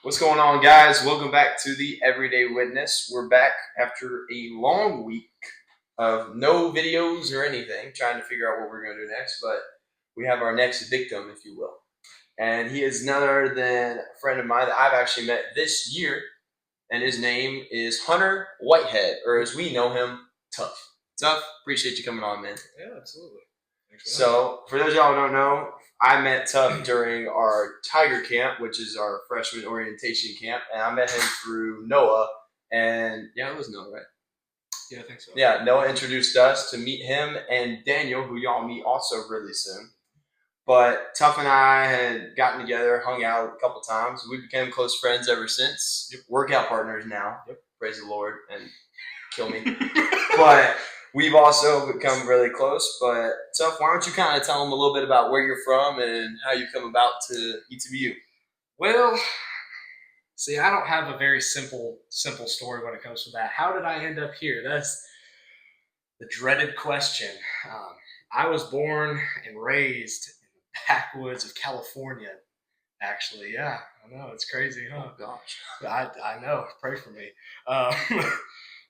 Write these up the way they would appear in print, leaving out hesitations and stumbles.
What's going on, guys? Welcome back to the Everyday Witness. We're back after a long week of no videos or anything, trying to figure out what we're going to do next. But we have our next victim, if you will. And he is none other than a friend of mine that I've actually met this year. And his name is Hunter Whitehead, or as we know him, Tuff. Tuff, appreciate you coming on, man. Yeah, absolutely. So, for those of y'all who don't know, I met Tuff during our Tiger Camp, which is our freshman orientation camp, and I met him through Noah. And yeah, it was Noah, right? Yeah, I think so. Yeah, Noah introduced us to meet him and Daniel, who y'all meet also really soon. But Tuff and I had gotten together, hung out a couple times. We became close friends ever since. Yep. Workout partners now. Yep. Praise the Lord and kill me. But we've also become really close. But Tuff, why don't you kind of tell them a little bit about where you're from and how you come about to ETBU? Well, see, I don't have a very simple story when it comes to that. How did I end up here? That's the dreaded question. I was born and raised in the backwoods of California. Actually, yeah, I know it's crazy, huh? Oh gosh, I know. Pray for me. Um,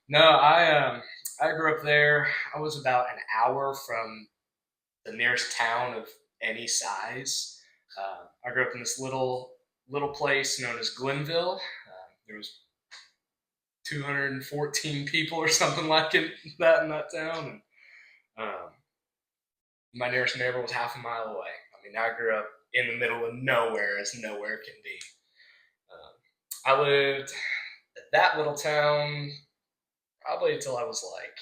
no, I grew up there. I was about an hour from the nearest town of any size. I grew up in this little place known as Glenville. There was 214 people or something like that in that town, and my nearest neighbor was half a mile away. I mean, I grew up in the middle of nowhere, as nowhere can be. I lived at that little town probably until I was like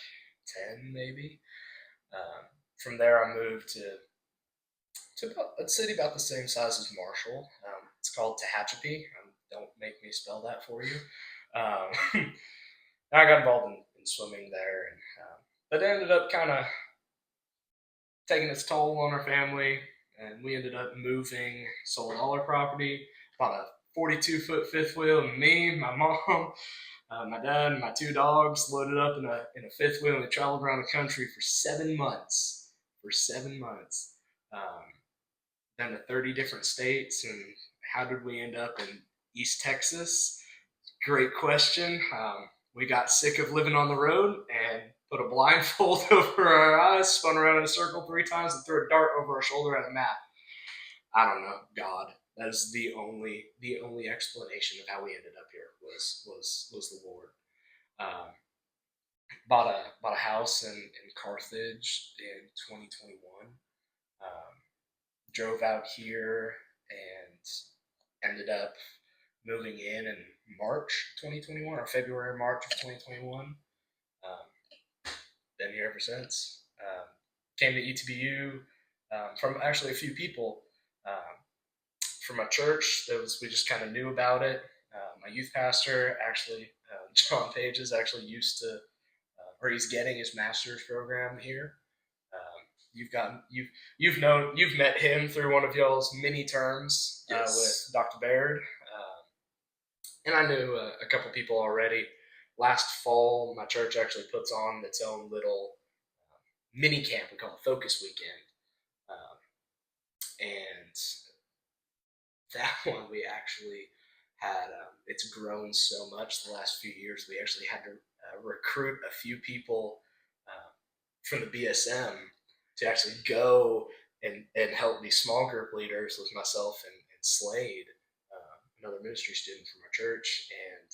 10, maybe. From there, I moved to about a city about the same size as Marshall. It's called Tehachapi. Don't make me spell that for you. I got involved in swimming there, and but it ended up kind of taking its toll on our family, and we ended up moving, sold all our property, bought a 42-foot fifth wheel, and me, my mom, my dad, and my two dogs loaded up in a fifth wheel, and we traveled around the country for 7 months. For 7 months. Been to 30 different states, and how did we end up in East Texas? Great question. We got sick of living on the road and put a blindfold over our eyes, spun around in a circle 3 times, and threw a dart over our shoulder at a map. I don't know. God. That is the only explanation of how we ended up here was the Lord. Bought a house in Carthage in 2021. Drove out here and ended up moving in March 2021 or February or March of 2021. Been here ever since. Came to ETBU from actually a few people from a church we just kind of knew about it. My youth pastor, actually, John Pages, actually used to, or he's getting his master's program here. You've met him through one of y'all's mini terms with Dr. Baird, and I knew a couple people already. Last fall, my church actually puts on its own little mini camp we call it Focus Weekend, and that one we actually had. It's grown so much the last few years. We actually had to recruit a few people from the BSM to actually go and help these small group leaders with myself and Slade, another ministry student from our church, and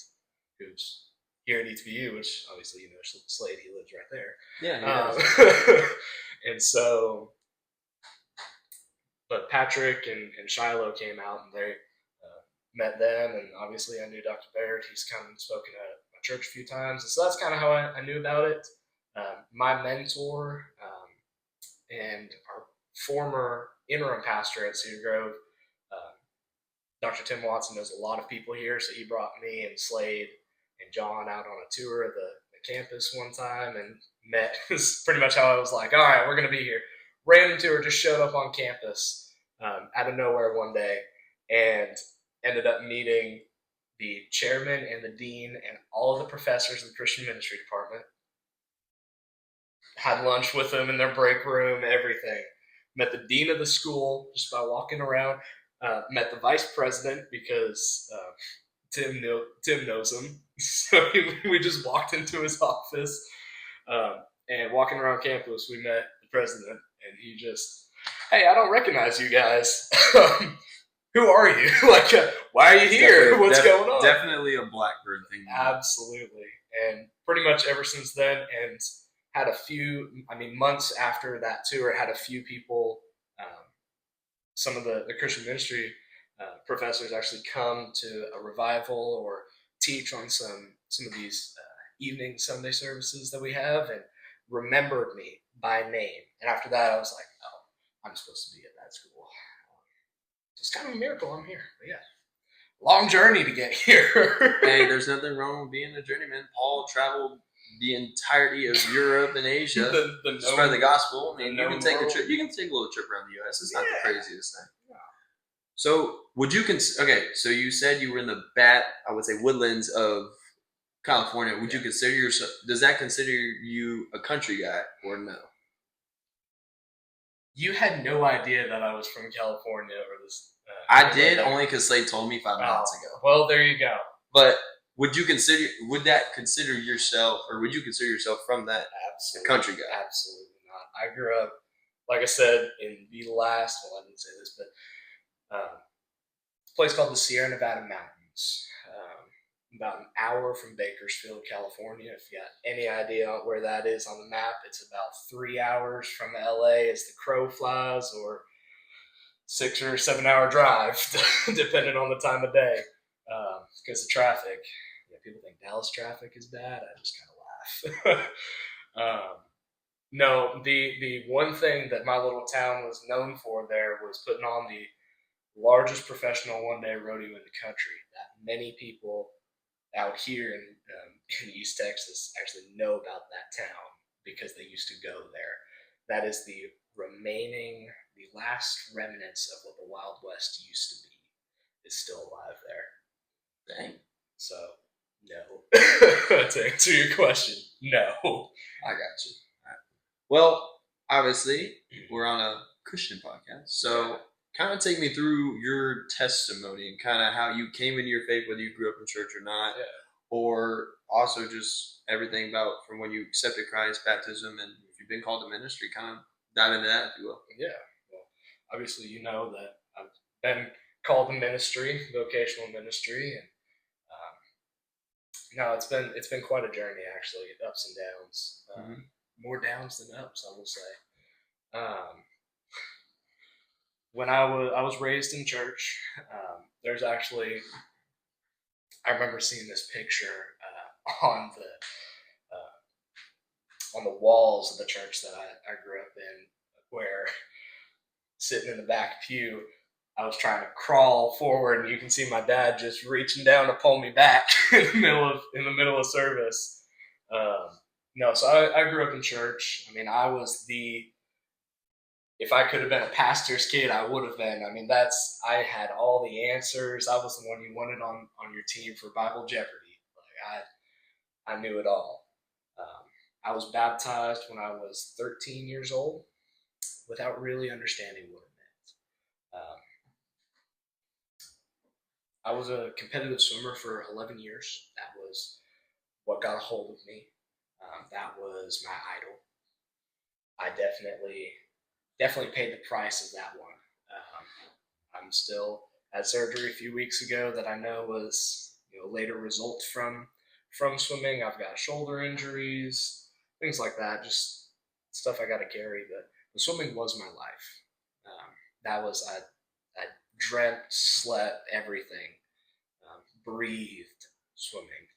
who's here at ETBU, which obviously you know Slade, he lives right there. Yeah. And so, but Patrick and Shiloh came out, and they met them, and obviously I knew Dr. Baird. He's come and spoken at my church a few times, and so that's kind of how I knew about it. My mentor and our former interim pastor at Cedar Grove, Dr. Tim Watson, knows a lot of people here, so he brought me and Slade and John out on a tour of the campus one time and met. This is pretty much how I was like, all right, we're going to be here. Random tour, just showed up on campus out of nowhere one day and ended up meeting the chairman and the dean and all of the professors of the Christian ministry department. Had lunch with them in their break room, everything. Met the dean of the school just by walking around. Met the vice president because Tim knows him, so we just walked into his office, and walking around campus, we met the president, and he just, hey, I don't recognize you guys. Who are you? Like, why are you here? What's going on? Definitely a Blackbird thing. Absolutely. And pretty much ever since then, and had a few, months after that tour, had a few people, some of the Christian ministry professors actually come to a revival or teach on some of these evening Sunday services that we have, and remembered me by name. And after that, I was like, oh, I'm supposed to be at that school. It's kind of a miracle I'm here. But yeah, long journey to get here. Hey, there's nothing wrong with being a journeyman. Paul traveled the entirety of Europe and Asia to spread the gospel. I mean, you can take a trip. You can take a little trip around the U.S. It's not the craziest thing. Yeah. So, would you okay? So you said you were in the I would say woodlands of California. Would you consider yourself? Does that consider you a country guy or no? You had no idea that I was from California or this. I did only because Slade told me 5 minutes ago. Well, there you go. But would you consider yourself from that country guy? Absolutely not. I grew up, like I said, in the last. Well, I didn't say this, but a place called the Sierra Nevada Mountains, about an hour from Bakersfield, California. If you got any idea where that is on the map, it's about 3 hours from LA as the crow flies, or 6 or 7 hour drive, depending on the time of day, because of traffic. Yeah, people think Dallas traffic is bad. I just kind of laugh. No, the one thing that my little town was known for there was putting on the largest professional one-day rodeo in the country. That many people out here in East Texas actually know about that town because they used to go there. That is the last remnants of what the Wild West used to be is still alive there. Dang. So, no. To answer your question, no. I got you. Right. Well, obviously, we're on a Christian podcast, so kind of take me through your testimony and kind of how you came into your faith, whether you grew up in church or not, or also just everything about from when you accepted Christ, baptism, and if you've been called to ministry, kind of dive into that, if you will. Yeah. Well, obviously, you know that I've been called to ministry, vocational ministry, and no, it's been quite a journey, actually, ups and downs. More downs than ups, I will say. When I was raised in church, there's actually, I remember seeing this picture on the walls of the church that I grew up in, where sitting in the back pew, I was trying to crawl forward, and you can see my dad just reaching down to pull me back in the middle of service. No, so I grew up in church. I was if I could have been a pastor's kid, I would have been. I had all the answers. I was the one you wanted on your team for Bible Jeopardy. I knew it all. I was baptized when I was 13 years old without really understanding what it meant. I was a competitive swimmer for 11 years. That was what got a hold of me. That was my idol. I definitely paid the price of that one. I'm still had surgery a few weeks ago that I know was a later result from swimming. I've got shoulder injuries, things like that, just stuff I got to carry. But the swimming was my life. That was I dreamt, slept, everything, breathed swimming.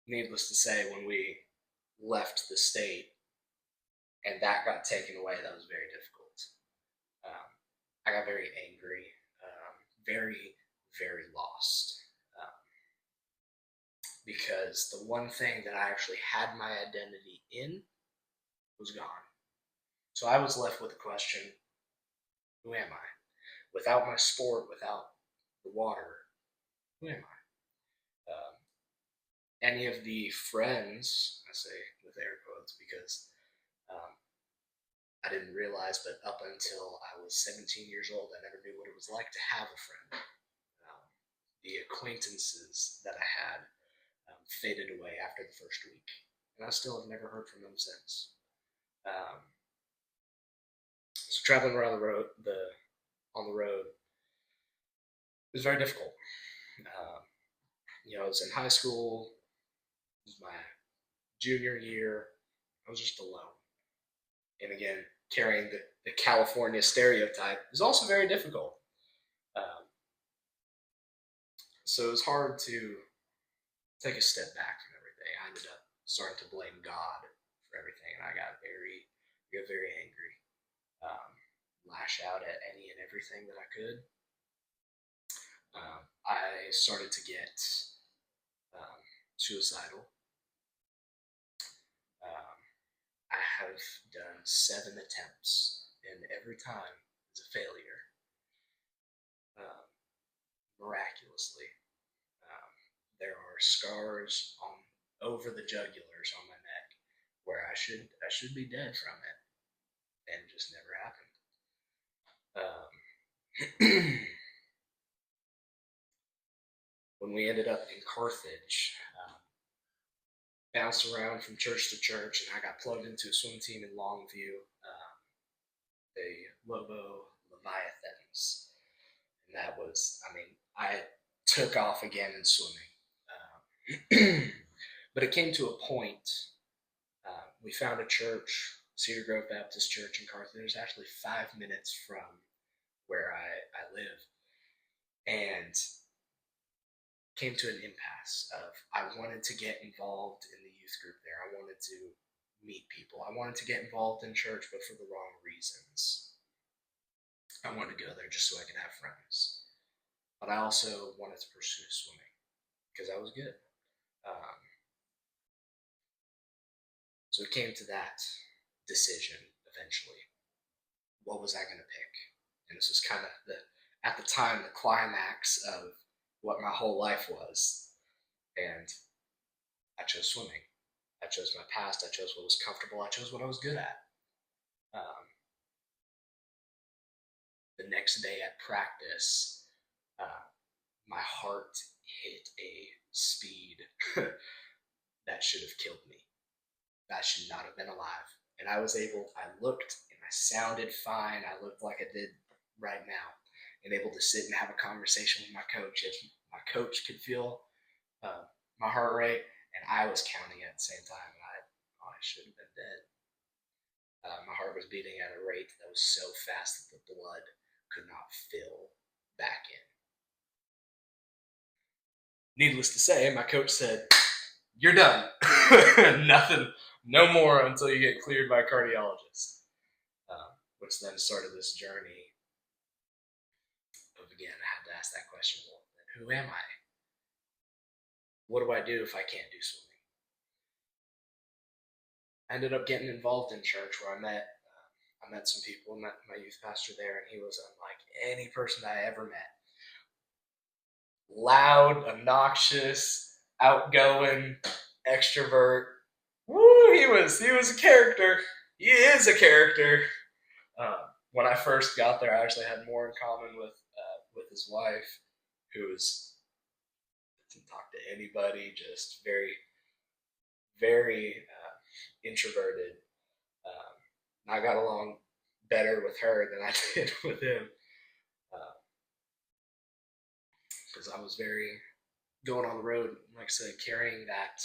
Needless to say, when we left the state and that got taken away, that was very difficult. I got very angry, very, very lost. Because the one thing that I actually had my identity in was gone. So I was left with the question, who am I? Without my sport, without the water, who am I? Any of the friends, I say with air quotes because I didn't realize, but up until I was 17 years old, I never knew what it was like to have a friend. The acquaintances that I had faded away after the first week, and I still have never heard from them since. So traveling around on the road was very difficult. I was in high school. It was my junior year. I was just alone, and again, carrying the California stereotype is also very difficult. Um, so it was hard to take a step back from everything. I ended up starting to blame God for everything, and I got very angry. Lash out at any and everything that I could. I started to get suicidal. Um, I have done 7 attempts, and every time is a failure. Um, Miraculously, um, there are scars on over the jugulars on my neck where I should be dead from it, and it just never happened. When we ended up in Carthage, bounced around from church to church, and I got plugged into a swim team in Longview, the Lobo Leviathans. And that was, I took off again in swimming. But it came to a point, we found a church, Cedar Grove Baptist Church in Carthage. It was actually 5 minutes from where I live. And came to an impasse of I wanted to get involved in the youth group there. I wanted to meet people. I wanted to get involved in church, but for the wrong reasons. I wanted to go there just so I could have friends. But I also wanted to pursue swimming because I was good. So it came to that decision eventually. What was I going to pick? And this was kind of at the time, the climax of what my whole life was. And I chose swimming. I chose my past. I chose what was comfortable. I chose what I was good at. The next day at practice, my heart hit a speed that should have killed me. I should not have been alive. And I looked and I sounded fine. I looked like I did right now, and able to sit and have a conversation with my coach. My coach could feel my heart rate, and I was counting at the same time. And I should have been dead. My heart was beating at a rate that was so fast that the blood could not fill back in. Needless to say, my coach said, "You're done. Nothing, no more until you get cleared by a cardiologist." Which then started this journey of, again, I had to ask that question, well, then who am I? What do I do if I can't do swimming? I ended up getting involved in church where I met some people, met my youth pastor there, and he was unlike any person I ever met. Loud, obnoxious, outgoing, extrovert. Woo! He was a character. He is a character. When I first got there, I actually had more in common with his wife, who didn't talk to anybody, just very introverted. I got along better with her than I did with him, because I was very going on the road, like I said, carrying that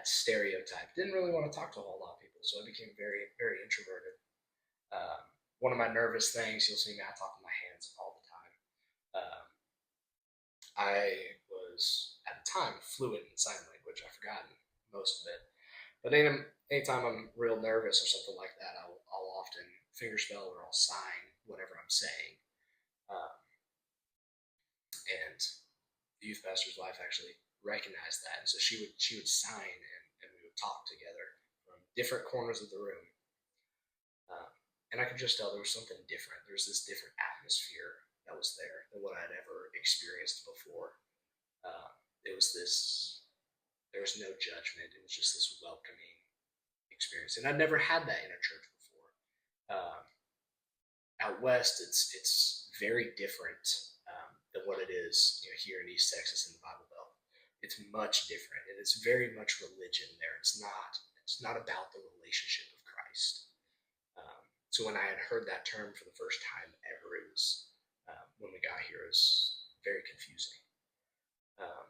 stereotype. Didn't really want to talk to a whole lot of people, so I became very introverted. One of my nervous things, you'll see me, I talk with my hands all the time. I was, at the time, fluent in sign language. I've forgotten most of it. But anytime I'm real nervous or something like that, I'll often fingerspell or I'll sign whatever I'm saying. And the youth pastor's wife actually recognized that. And so she would sign, and we would talk together from different corners of the room. And I could just tell there was something different. There was this different atmosphere that was there than what I'd ever experienced before. There was no judgment. It was just this welcoming experience. And I'd never had that in a church before. Um, Out west, it's very different than what it is here in East Texas in the Bible Belt. It's much different, and it's very much religion there. It's not about the relationship of Christ. So when I had heard that term for the first time ever, it was when we got here. It was very confusing. Um,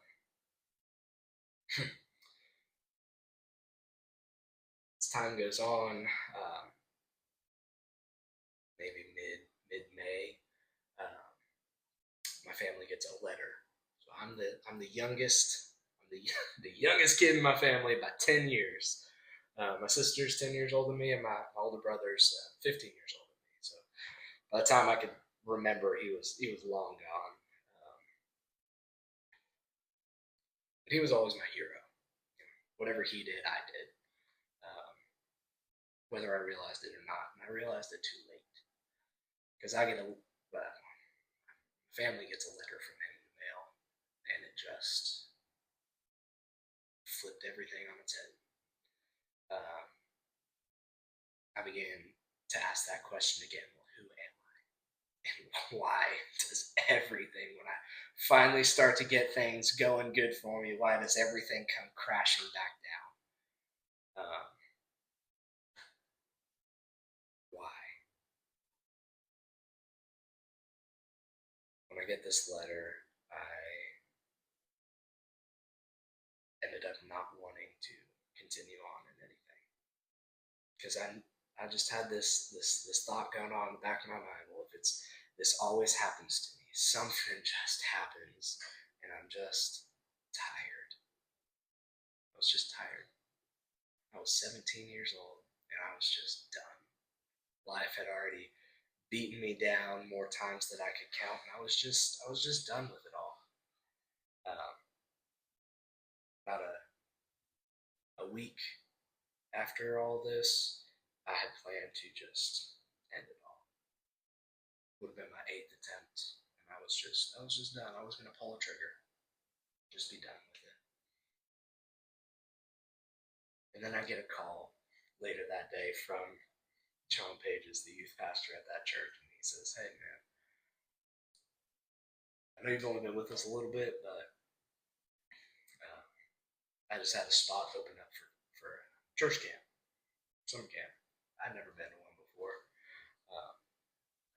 as time goes on, maybe mid May, um, my family gets a letter. So I'm the youngest. I'm the the youngest kid in my family by 10 years. My sister's 10 years older than me, and my older brother's 15 years older than me. So by the time I could remember, he was long gone. Um, but he was always my hero. Whatever he did, I did, um, whether I realized it or not. And I realized it too late because I get a family gets a letter from him in the mail, and it just flipped everything on its head. Um, I began to ask that question again. Well, who am I? And why does everything, when I finally start to get things going good for me, why does everything come crashing back down? Why? When I get this letter, I ended up not wanting to continue on in anything because I just had this thought going on in the back of my mind. Well, if it's this always happens to me, something just happens, and I'm just tired. I was just tired. I was 17 years old, and I was just done. Life had already beaten me down more times than I could count, and I was just done with it all. Um, about a week after all this, I had planned to just end it all. It would have been my eighth attempt, and I was just done. I was gonna pull a trigger, just be done with it. And then I get a call later that day from John Pages, the youth pastor at that church, and he says, "Hey man, I know you've only been with us a little bit, but uh, I just had a spot open up for church camp, summer camp. I'd never been to one before." Um,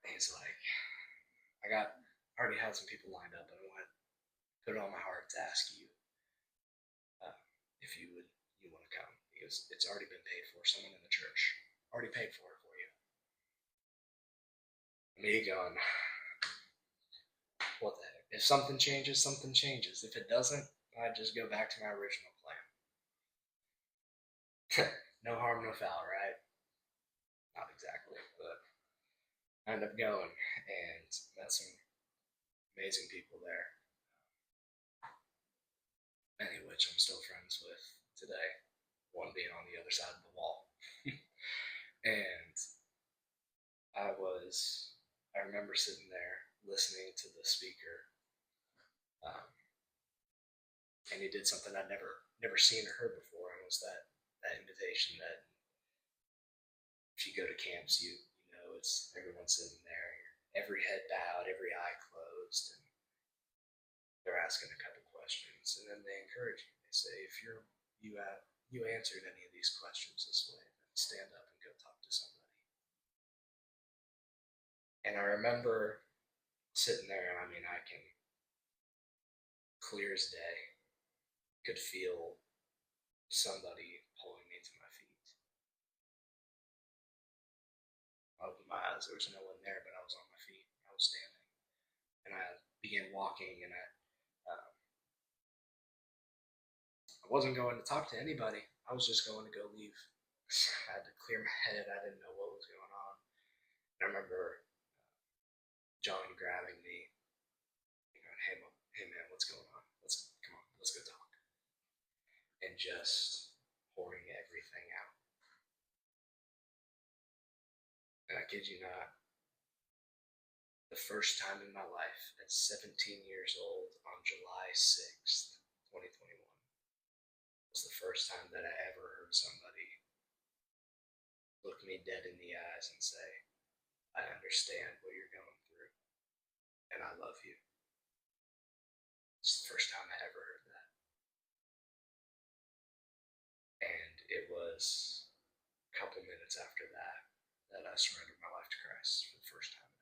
and he's like, I already had some people lined up, but I want to put it on my heart to ask you uh, if you want to come. He goes, "It's already been paid for. Someone in the church already paid for it for you." Me going, what the heck? If something changes, something changes. If it doesn't, I just go back to my original plan. No harm, no foul, right? Not exactly, but I ended up going and met some amazing people there, many of which I'm still friends with today. One being on the other side of the wall. And I remember sitting there listening to the speaker, um, and he did something I'd never seen or heard before, and was that invitation that if you go to camps, you know it's everyone sitting there, every head bowed, every eye closed, and they're asking a couple questions, and then they encourage you. They say, if you answered any of these questions this way, then stand up and go talk to somebody. And I remember sitting there, and I mean, I can clear as day could feel somebody pulling me to my feet. I opened my eyes. There was no one there, but I was on my feet. I was standing, and I began walking, and I wasn't going to talk to anybody. I was just going to go leave. I had to clear my head. I didn't know what was going on. And I remember John grabbing me, going, hey man, what's going on? Come on, let's go talk." And just pouring everything out. And I kid you not, the first time in my life at 17 years old on July 6th, 2021, was the first time that I ever heard somebody look me dead in the eyes and say, I understand what you're going through, and I love you. It's the first time I ever heard that. And it was a couple minutes after that that I surrendered my life to Christ for the first time.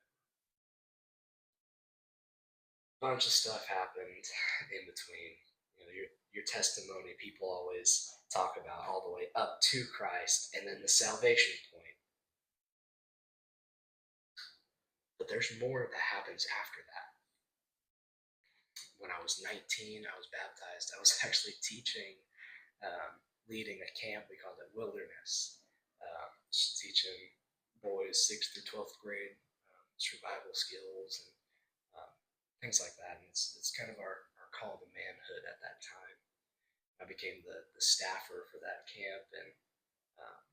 A bunch of stuff happened in between. Your testimony, people always talk about all the way up to Christ and then the salvation point. But there's more that happens after that. When I was 19, I was baptized. I was actually teaching, leading a camp. We called it Wilderness. Just teaching boys 6th through 12th grade survival skills and things like that. And it's kind of our call to manhood at that time. I became the staffer for that camp, and um,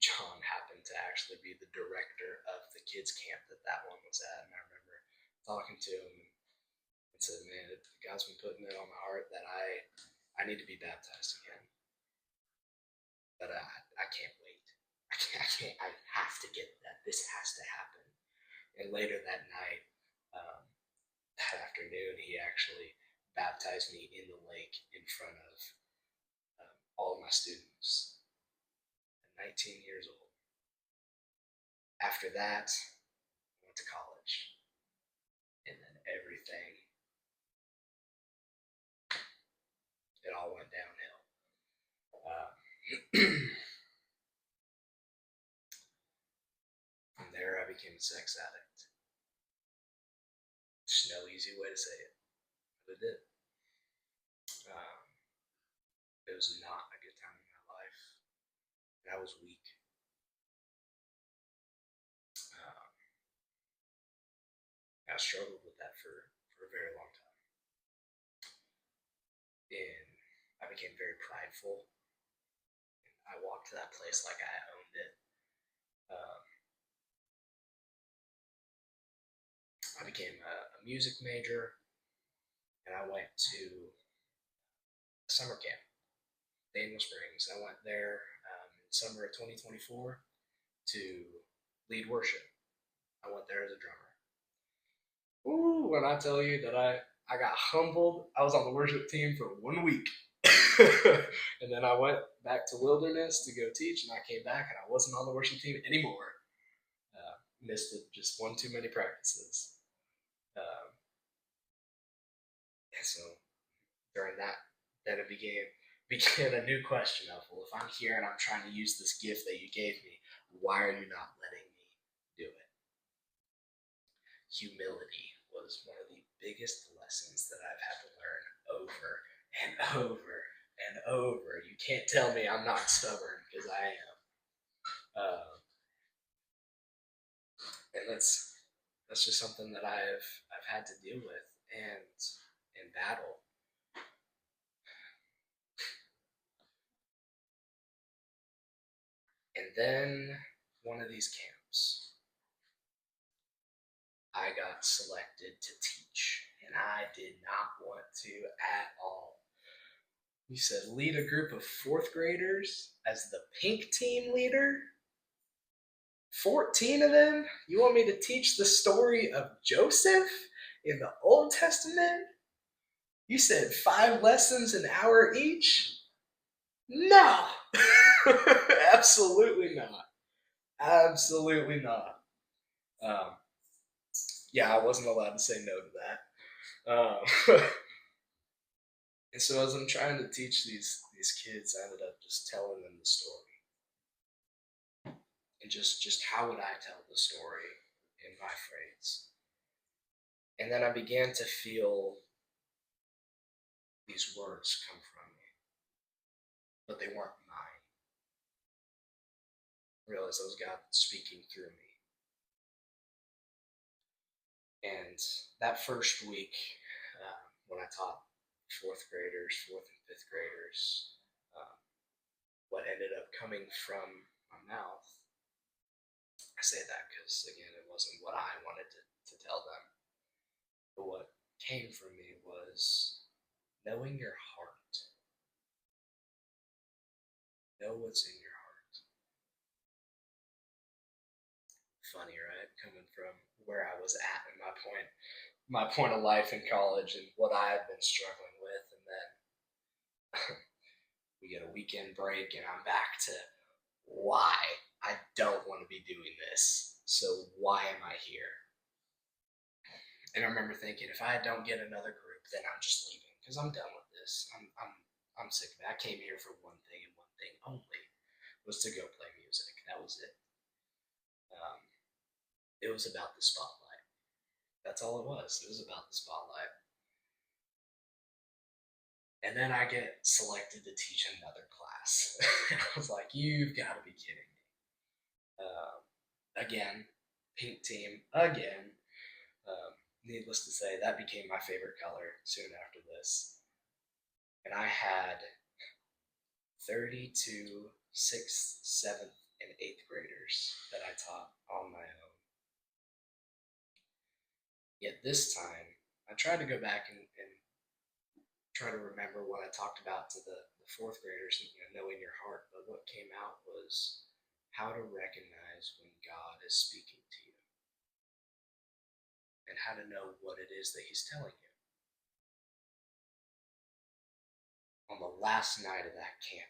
John happened to actually be the director of the kids camp that one was at. And I remember talking to him and said, man, God's been putting it on my heart that I need to be baptized again. But I can't wait. I have to get that. This has to happen. And later that night, that afternoon, he actually baptized me in the lake in front of all of my students at 19 years old. After that, I went to college. And then everything, it all went downhill. From there, I became a sex addict. There's no easy way to say it, but it did. It was not a good time in my life. And I was weak. I struggled with that for a very long time. And I became very prideful. I walked to that place like I owned it. I became a music major, and I went to a summer camp, Daniel Springs. I went there in summer of 2024 to lead worship. I went there as a drummer. Ooh, when I tell you that I got humbled, I was on the worship team for 1 week. And then I went back to Wilderness to go teach, and I came back and I wasn't on the worship team anymore. Missed it, just one too many practices. And so during that, then it began a new question of, well, if I'm here and I'm trying to use this gift that you gave me, why are you not letting me do it? Humility was one of the biggest lessons that I've had to learn over and over and over. You can't tell me I'm not stubborn, because I am. And that's just something that I've had to deal with and battle. And then one of these camps, I got selected to teach, and I did not want to at all. You said lead a group of 4th graders as the pink team leader? 14 of them? You want me to teach the story of Joseph in the Old Testament? You said 5 lessons an hour each? No! Absolutely not. Absolutely not. Yeah, I wasn't allowed to say no to that. And so as I'm trying to teach these kids, I ended up just telling them the story. And just how would I tell the story in my phrase? And then I began to feel these words come from me, but they weren't mine. I realized that was God speaking through me. And that first week, when I taught 4th graders, 4th and 5th graders, what ended up coming from my mouth, I say that because, again, it wasn't what I wanted to tell them. But what came from me was knowing your heart. Know what's in your heart. Funny, right? Coming from where I was at in my point of life in college and what I had been struggling with, and then we get a weekend break and I'm back to why I don't want to be doing this. So why am I here? And I remember thinking, if I don't get another group, then I'm just leaving because I'm done with this. I'm sick of it. I came here for one thing and one thing only, was to go play music. That was it. Um, it was about the spotlight. That's all it was. It was about the spotlight. And then I get selected to teach another class. I was like, you've got to be kidding me. Again, pink team, again. Needless to say, that became my favorite color soon after this. And I had 32 6th, 7th, and 8th graders that I taught on my own. Yet this time, I tried to go back and try to remember what I talked about to the 4th graders, knowing your heart. But what came out was how to recognize when God is speaking to you and how to know what it is that He's telling you. On the last night of that camp,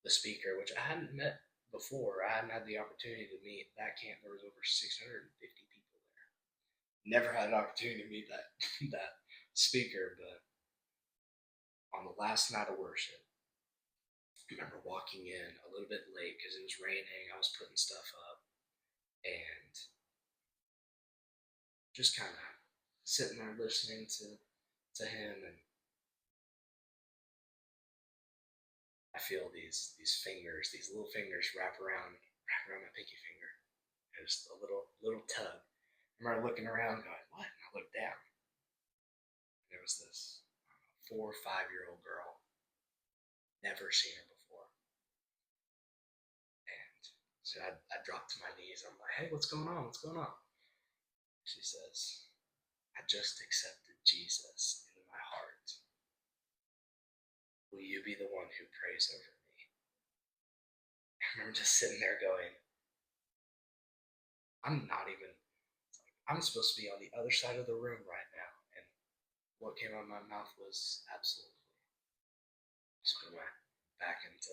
the speaker, which I hadn't met before, I hadn't had the opportunity to meet that camp. There was over 650 people there. Never had an opportunity to meet that that speaker, but on the last night of worship, I remember walking in a little bit late because it was raining. I was putting stuff up and just kind of sitting there listening to him, and I feel these fingers, these little fingers wrap around my pinky finger. Just a little tug. I remember looking around, going, "What?" And I looked down. And there was this 4 or 5-year-old girl. Never seen her before. And so I dropped to my knees. I'm like, "Hey, what's going on? What's going on?" She says, "I just accepted Jesus into my heart. Will you be the one who prays over me?" I remember just sitting there going, I'm supposed to be on the other side of the room right now. And what came out of my mouth was absolutely. So I went back into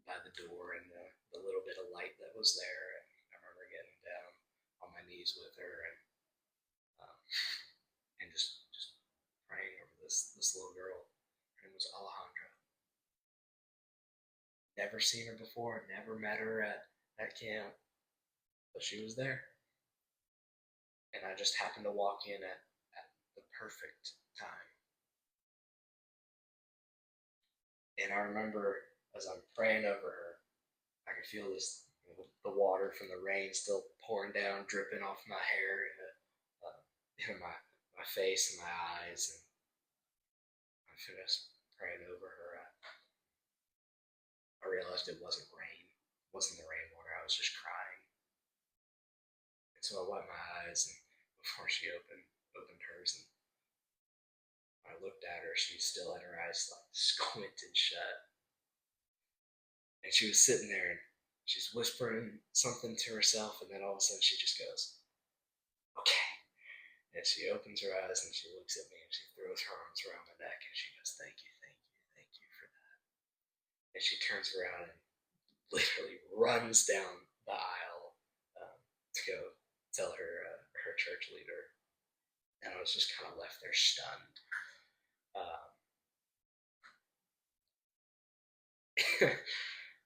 by the door and the little bit of light that was there. And I remember getting down on my knees with her um, and just praying over this little girl. Her name was Alejandra. Never seen her before, never met her at camp, but she was there. And I just happened to walk in at the perfect time. And I remember as I'm praying over her, I could feel this, the water from the rain still pouring down, dripping off my hair and my face and my eyes. And I finished praying over her. I realized it wasn't rain. It wasn't the rainwater. I was just crying. And so I wiped my eyes and before she opened hers, and I looked at her. She still had her eyes like squinted shut. And she was sitting there and she's whispering something to herself, and then all of a sudden she just goes, "Okay." And she opens her eyes and she looks at me and she throws her arms around my neck and she goes, "Thank you, thank you for that." And she turns around and literally runs down the aisle to go tell her church leader. And I was just kind of left there stunned.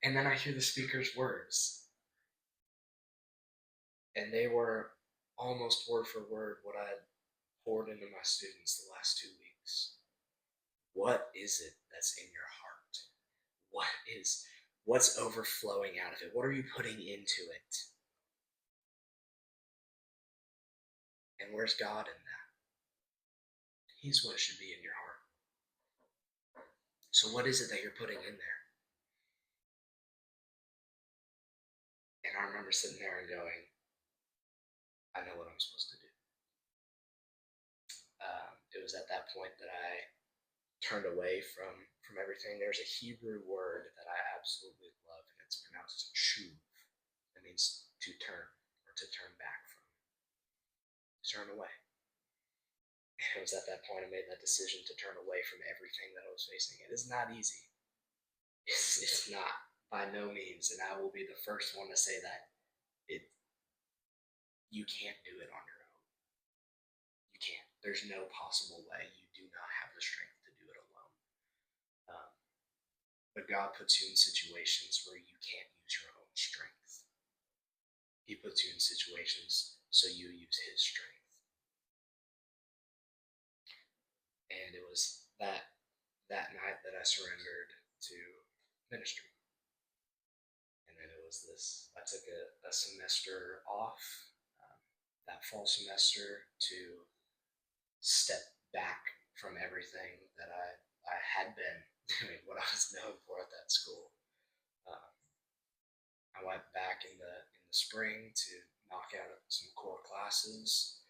And then I hear the speaker's words. And they were almost word for word what I had poured into my students the last 2 weeks. What is it that's in your heart? What's overflowing out of it? What are you putting into it? And where's God in that? He's what should be in your heart. So what is it that you're putting in there? And I remember sitting there and going, I know what I'm supposed to do. It was at that point that I turned away from everything. There's a Hebrew word that I absolutely love, and it's pronounced shuv. It means to turn or to turn back from, to turn away. And it was at that point I made that decision to turn away from everything that I was facing. It is not easy. It's not by no means, and I will be the first one to say that it. You can't do it on your own. You can't. There's no possible way. You do not have the strength to do it alone. Um, but God puts you in situations where you can't use your own strength. He puts you in situations so you use His strength. And it was that night that I surrendered to ministry. And then it was this. I took a semester off, that fall semester, to step back from everything that I had been doing, what I was known for at that school. I went back in the spring to knock out some core classes,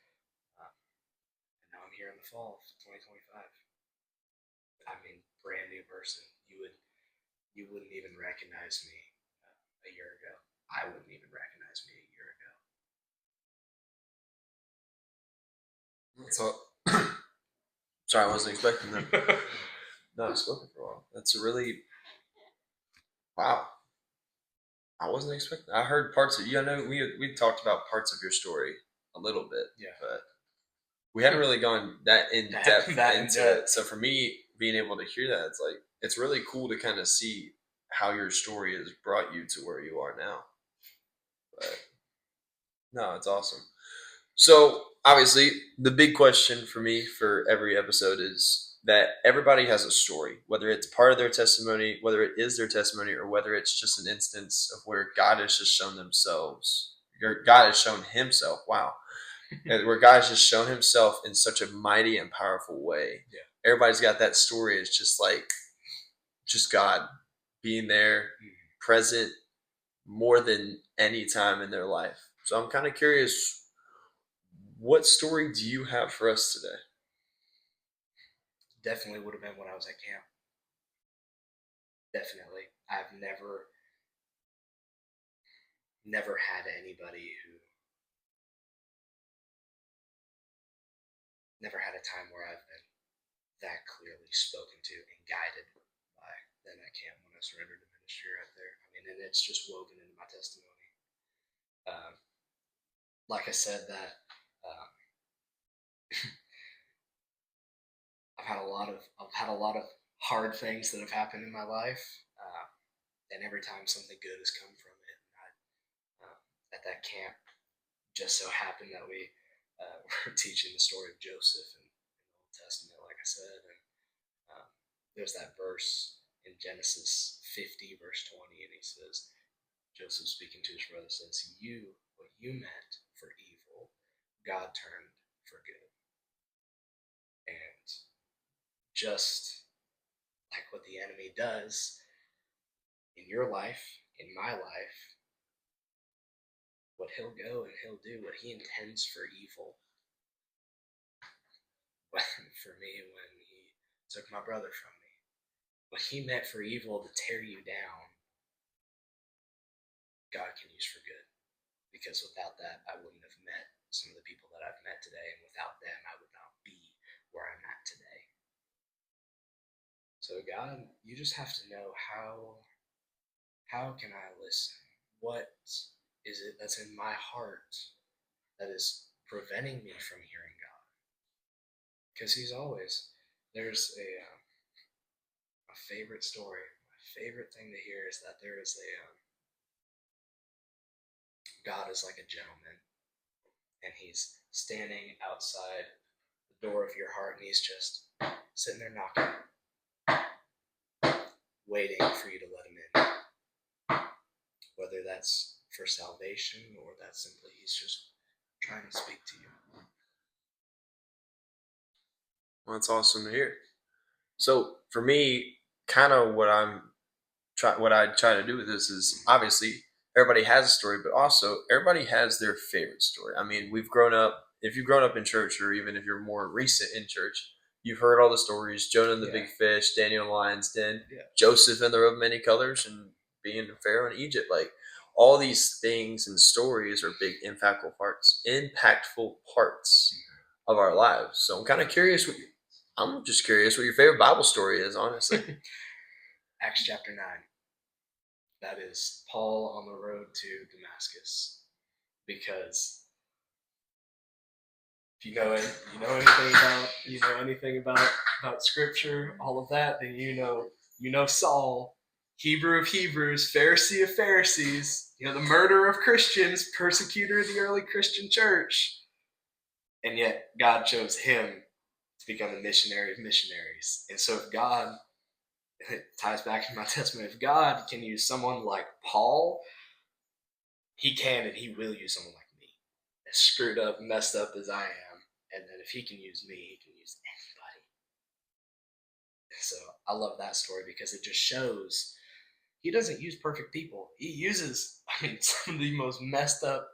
and now I'm here in the fall of 2025. I mean, brand new person. You wouldn't even recognize me a year ago. I wouldn't even recognize me a year ago. So, sorry, I wasn't expecting that. No, I've spoken for a while. That's a really wow. I wasn't expecting. I heard parts of. We talked about parts of your story a little bit. Yeah. But we hadn't really gone that in depth into it. So for me, being able to hear that, it's really cool to kind of see how your story has brought you to where you are now. But no, it's awesome. So obviously, the big question for me for every episode is that everybody has a story, whether it's part of their testimony, whether it is their testimony, or whether it's just an instance of where God has just shown themselves, or God has shown Himself. Wow, where God has just shown Himself in such a mighty and powerful way. Yeah. Everybody's got that story. It's just God being there, present more than any time in their life. So I'm kind of curious, what story do you have for us today? Definitely would have been when I was at camp. Definitely. I've never had anybody who never had a time where I've been that clearly spoken to and guided by than at camp when I surrendered to ministry right there. I mean, and it's just woven into my testimony. Like I said, that I've had a lot of hard things that have happened in my life, and every time something good has come from it. At that camp, just so happened that we were teaching the story of Joseph in the Old Testament, like I said, and there's that verse in Genesis 50, verse 20, and he says, Joseph speaking to his brother says, what you meant for evil, God turned for good. And just like what the enemy does in your life, in my life, what he'll go and he'll do, what he intends for evil. For me, when he took my brother from me, what he meant for evil to tear you down, God can use for good. Because without that, I wouldn't have met some of the people that I've met today, and without them, I would not be where I'm at today. So God, you just have to know how can I listen? What is it that's in my heart that is preventing me from hearing God? Because He's always, there's a favorite story. My favorite thing to hear is that there is God is like a gentleman, and He's standing outside the door of your heart, and He's just sitting there knocking, waiting for you to let Him in. Whether that's for salvation or that simply He's just trying to speak to you. Well, that's awesome to hear. So for me, kind of what I try to do with this is, obviously everybody has a story, but also everybody has their favorite story. I mean, we've grown up. If you've grown up in church, or even if you're more recent in church, you've heard all the stories: Jonah and the Yeah. big fish, Daniel in the lion's den, Yeah. Joseph in the robe of many colors, and being Pharaoh in Egypt. Like all these things and stories are big impactful parts of our lives. So I'm kind of curious. I'm just curious what your favorite Bible story is, honestly. Acts chapter 9. That is Paul on the road to Damascus. Because if you know anything about Scripture, all of that, then you know Saul, Hebrew of Hebrews, Pharisee of Pharisees, the murderer of Christians, persecutor of the early Christian church, and yet God chose him to become a missionary of missionaries. And so if God, it ties back to my testimony, if God can use someone like Paul, he can and he will use someone like me, as screwed up, messed up as I am. And then if he can use me, he can use anybody. So I love that story because it just shows he doesn't use perfect people. He uses, some of the most messed up,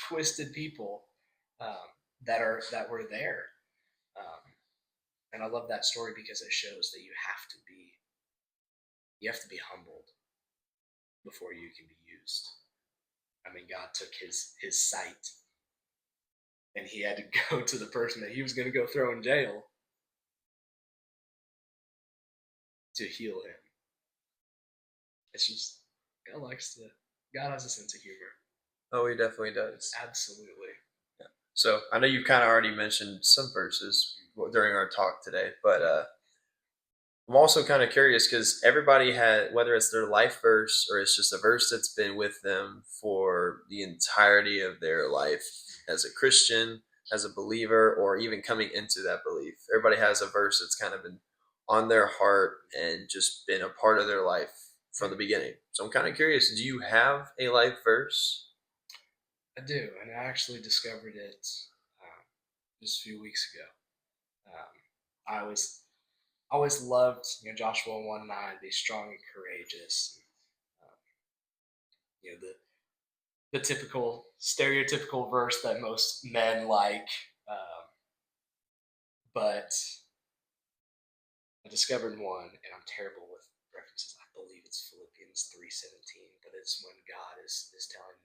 twisted people that were there. And I love that story because it shows that you have to be humbled before you can be used. God took his sight, and he had to go to the person that he was going to go throw in jail to heal him. It's just God has a sense of humor. Oh, he definitely does. Absolutely. Yeah. So I know you kind of already mentioned some verses during our talk today, but I'm also kind of curious because everybody had, whether it's their life verse or it's just a verse that's been with them for the entirety of their life as a Christian, as a believer, or even coming into that belief. Everybody has a verse that's kind of been on their heart and just been a part of their life from the beginning. So I'm kind of curious, do you have a life verse? I do, and I actually discovered it just a few weeks ago. I always loved Joshua 1:9, be strong and courageous. Um, the typical stereotypical verse that most men like, but I discovered one, and I'm terrible with references. I believe it's Philippians 3:17, but it's when God is telling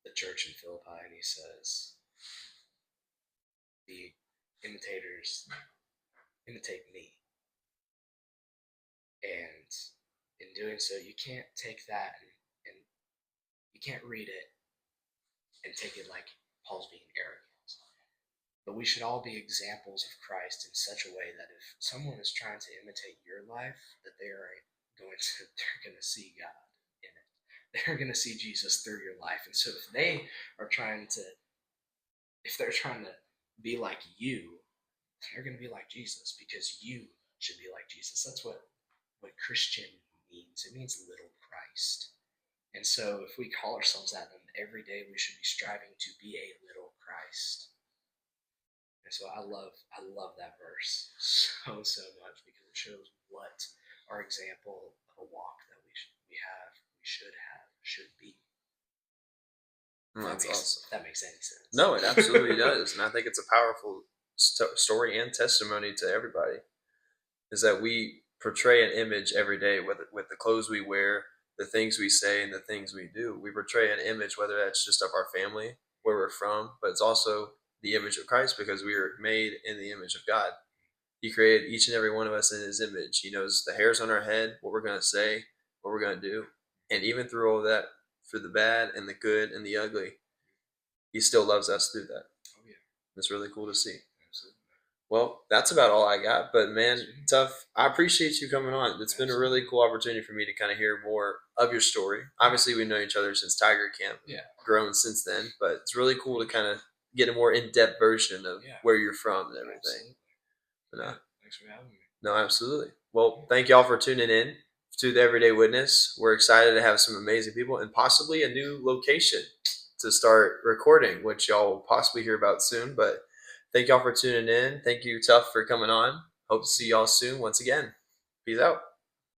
the church in Philippi, and he says, "The imitators imitate me," and in doing so, you can't take that and you can't read it and take it like Paul's being arrogant. But we should all be examples of Christ in such a way that if someone is trying to imitate your life, that they're going to see God in it. They're going to see Jesus through your life. And so if they're trying to be like you, they're going to be like Jesus because you should be like Jesus. That's what Christian means. It means little Christ. And so if we call ourselves that, then every day we should be striving to be a little Christ. And so I love that verse so much because it shows what our example of a walk that we should be. That's awesome. If that makes any sense. No, it absolutely does, and I think it's a powerful story and testimony to everybody. Is that we portray an image every day with the clothes we wear, the things we say, and the things we do. We portray an image, whether that's just of our family, where we're from, but it's also the image of Christ because we are made in the image of God. He created each and every one of us in his image. He knows the hairs on our head, what we're going to say, what we're going to do. And even through all that, through the bad and the good and the ugly, he still loves us through that. Oh, yeah. It's really cool to see. Absolutely. Well, that's about all I got. But man, Tuff, I appreciate you coming on. It's been a really cool opportunity for me to kind of hear more of your story. Obviously, we've known each other since Tiger Camp. Yeah. Grown since then. But it's really cool to kind of get a more in-depth version of where you're from and everything. Absolutely. Thanks for having me. No, absolutely. Well, thank y'all for tuning in to the Everyday Witness. We're excited to have some amazing people and possibly a new location to start recording, which y'all will possibly hear about soon. But thank y'all for tuning in. Thank you, Tuff, for coming on. Hope to see y'all soon once again. Peace out.